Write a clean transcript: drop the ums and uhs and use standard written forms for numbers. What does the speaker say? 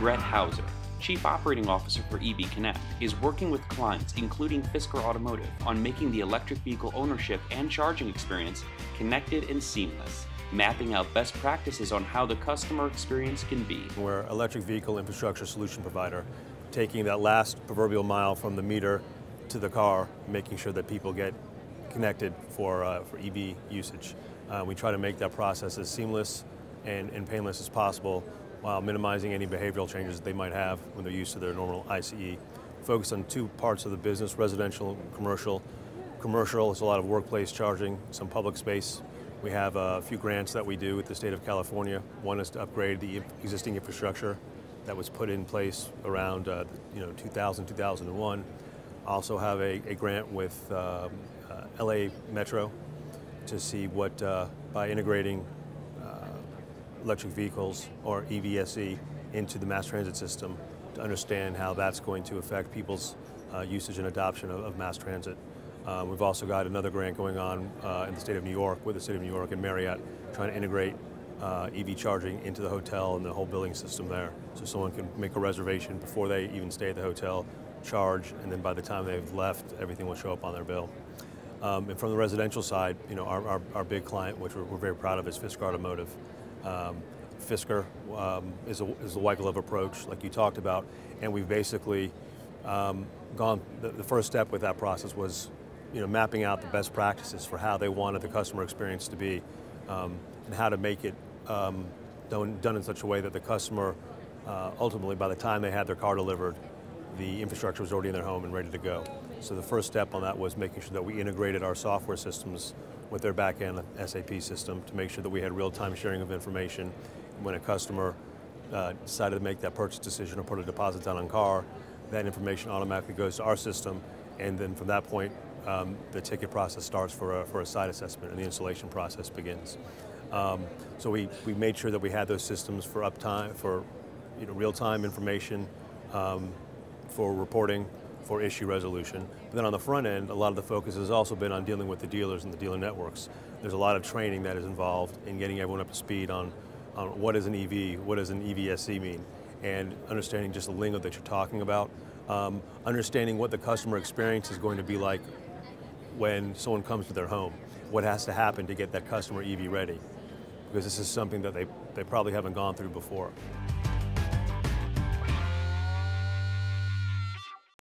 Brett Hauser, Chief Operating Officer for EV Connect, is working with clients, including Fisker Automotive, on making the electric vehicle ownership and charging experience connected and seamless, mapping out best practices on how the customer experience can be. We're an electric vehicle infrastructure solution provider, taking that last proverbial mile from the meter to the car, making sure that people get connected for EV usage. We try to make that process as seamless and painless as possible, while minimizing any behavioral changes that they might have when they're used to their normal ICE. Focus on two parts of the business, residential and commercial. Commercial is a lot of workplace charging, some public space. We have a few grants that we do with the state of California. One is to upgrade the existing infrastructure that was put in place around 2000, 2001. Also have a grant with LA Metro to see what, by integrating electric vehicles or EVSE into the mass transit system, to understand how that's going to affect people's usage and adoption of mass transit. We've also got another grant going on in the state of New York, with the state of New York and Marriott, trying to integrate EV charging into the hotel and the whole billing system there. So someone can make a reservation before they even stay at the hotel, charge, and then by the time they've left, everything will show up on their bill. And from the residential side, our big client, which we're very proud of, is Fisker Automotive. Fisker is a white glove approach, like you talked about, and we've basically the first step with that process was mapping out the best practices for how they wanted the customer experience to be, and how to make it done in such a way that the customer, ultimately, by the time they had their car delivered, the infrastructure was already in their home and ready to go. So the first step on that was making sure that we integrated our software systems with their back-end SAP system to make sure that we had real-time sharing of information. When a customer decided to make that purchase decision or put a deposit down on a car, that information automatically goes to our system, and then from that point, the ticket process starts for a site assessment and the installation process begins. So we made sure that we had those systems for uptime, for real-time information, for reporting, for issue resolution. But then on the front end, a lot of the focus has also been on dealing with the dealers and the dealer networks. There's a lot of training that is involved in getting everyone up to speed on what is an EV, what does an EVSE mean, and understanding just the lingo that you're talking about, understanding what the customer experience is going to be like when someone comes to their home, what has to happen to get that customer EV ready, because this is something that they probably haven't gone through before.